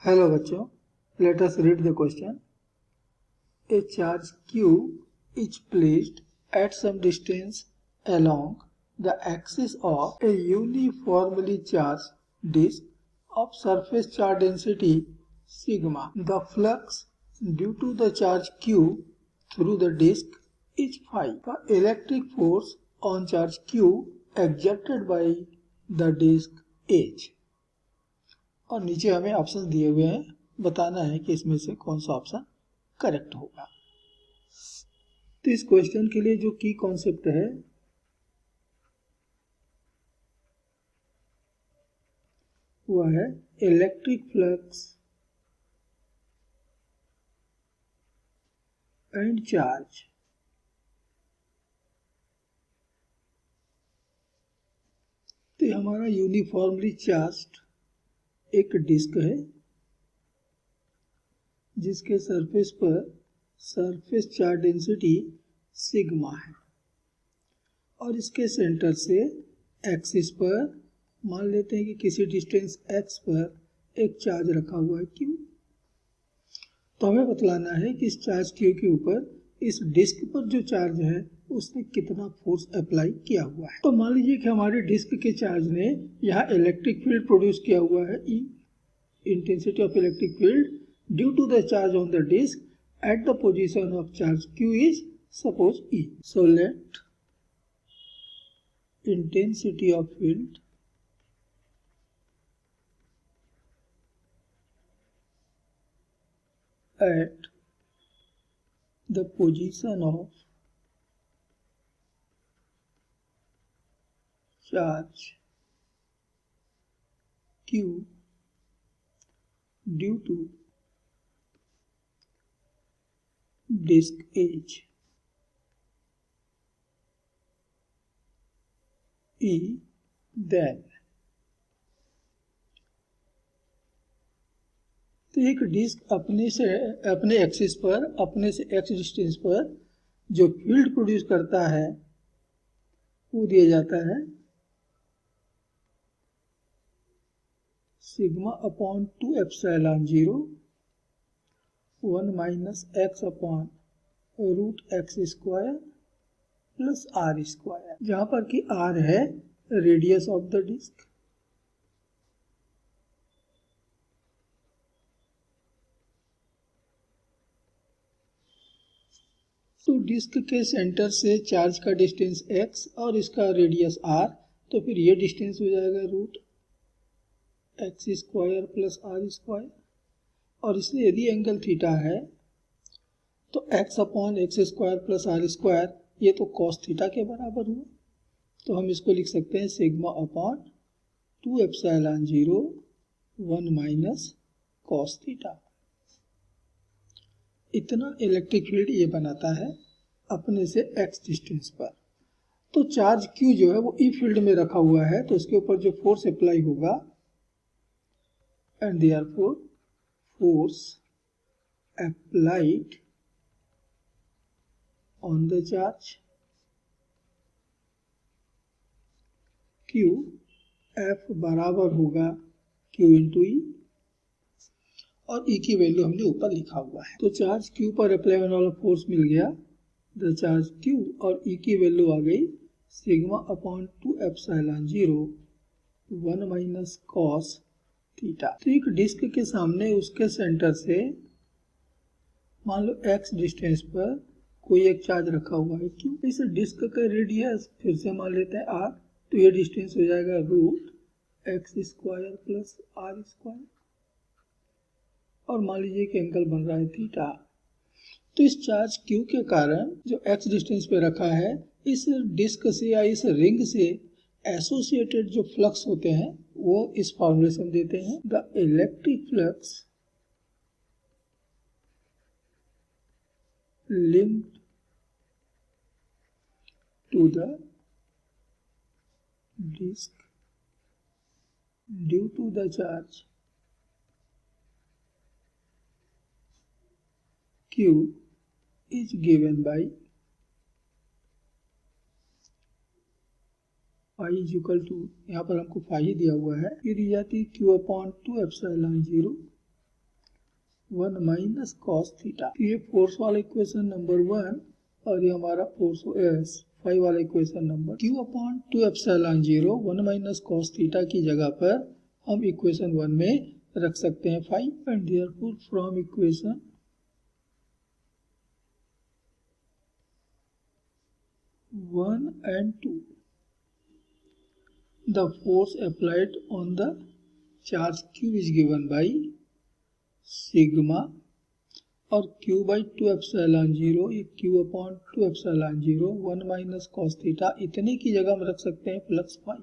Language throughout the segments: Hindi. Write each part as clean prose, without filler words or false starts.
हेलो बच्चों, let us read the question. A charge q is placed at some distance along the axis of a uniformly charged disk of surface charge density sigma. The flux due to the charge q through the disk is phi. The electric force on charge q exerted by the disk H. और नीचे हमें ऑप्शन दिए हुए हैं, बताना है कि इसमें से कौन सा ऑप्शन करेक्ट होगा। तो इस क्वेश्चन के लिए जो की कॉन्सेप्ट है वह है इलेक्ट्रिक फ्लक्स एंड चार्ज। तो हमारा यूनिफॉर्मली चार्ज्ड एक डिस्क है जिसके सरफेस पर सरफेस चार्ज डेंसिटी सिग्मा है और इसके सेंटर से एक्सिस पर मान लेते हैं कि किसी डिस्टेंस x पर एक चार्ज रखा हुआ है q। तो हमें बतलाना है कि इस चार्ज q के ऊपर इस डिस्क पर जो चार्ज है उसने कितना फोर्स अप्लाई किया हुआ है। तो मान लीजिए कि हमारे डिस्क के चार्ज ने यहाँ इलेक्ट्रिक फील्ड प्रोड्यूस किया हुआ है E, intensity of electric field due to the charge on the disk at the position of charge q is suppose E. So let intensity of field at the position of charge q due to disk H E then। तो एक डिस्क अपने एक्सिस पर अपने से x डिस्टेंस पर जो फील्ड प्रोड्यूस करता है वो दिया जाता है sigma upon 2 epsilon 0 1 minus x upon root x square plus r square, जहां पर कि आर है रेडियस ऑफ द डिस्क। तो डिस्क के सेंटर से चार्ज का डिस्टेंस x और इसका रेडियस r, तो फिर ये डिस्टेंस हो जाएगा root x square plus r square. और इसलिए यदि एंगल थीटा है तो x upon x square plus r square ये तो कॉस थीटा के बराबर हुआ। तो हम इसको लिख सकते हैं sigma upon 2 epsilon 0 1 minus cos theta. इतना इलेक्ट्रिक फील्ड ये बनाता है अपने से x डिस्टेंस पर। तो चार्ज q जो है वो ई फील्ड में रखा हुआ है, तो उसके ऊपर जो फोर्स अप्लाई होगा and therefore force applied on the charge q F बराबर होगा q इंटू ई, और E की वैल्यू हमने ऊपर लिखा हुआ है। तो चार्ज Q पर अप्लाई होने वाला फोर्स मिल गया, द चार्ज Q, और E की वैल्यू आ गई sigma upon 2 epsilon 0 1 minus cos theta. तो एक डिस्क के सामने उसके सेंटर से मान लो x डिस्टेंस पर कोई एक चार्ज रखा हुआ है Q। इस डिस्क का रेडियस फिर से मान लेते हैं r, तो ये डिस्टेंस हो जाएगा root x square plus r square, और मान लीजिए कि एंगल बन रहा है थीटा। तो इस चार्ज Q के कारण जो x डिस्टेंस पे रखा है इस डिस्क से या इस रिंग से एसोसिएटेड जो फ्लक्स होते हैं वो इस फॉर्मूलेशन देते हैं, the electric flux linked to the disc due to the charge Q is given by phi is equal to, यहाँ पर हमको phi ही दिया हुआ है, ये दी जाती है Q upon 2 epsilon 0 1 minus cos theta. ये फोर्स वाला इक्वेशन नंबर 1 और ये हमारा फोर्स 5 वाला equation number Q upon 2 epsilon 0 1 minus cos theta की जगह पर हम इक्वेशन 1 में रख सकते हैं 5 and therefore from equation 1 and 2 the force applied on the charge Q is given by sigma और Q by 2 एप्सिलॉन 0 ये Q upon 2 epsilon 0 1 minus cos theta इतने की जगह हम रख सकते हैं प्लस 5,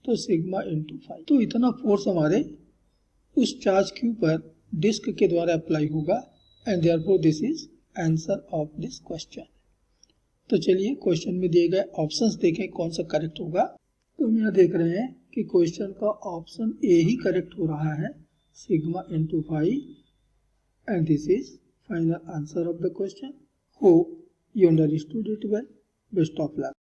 तो सिग्मा इंटू 5। तो इतना फोर्स हमारे उस चार्ज Q पर डिस्क के द्वारा अप्लाई होगा and therefore this is answer of this question. तो चलिए क्वेश्चन में दिए गए ऑप्शंस देखें कौन सा करेक्ट होगा। तो हम यहाँ देख रहे हैं कि क्वेश्चन का ऑप्शन ए ही करेक्ट हो रहा है, sigma into 5, and this is final answer of the question. Hope you understood it well. Best of luck.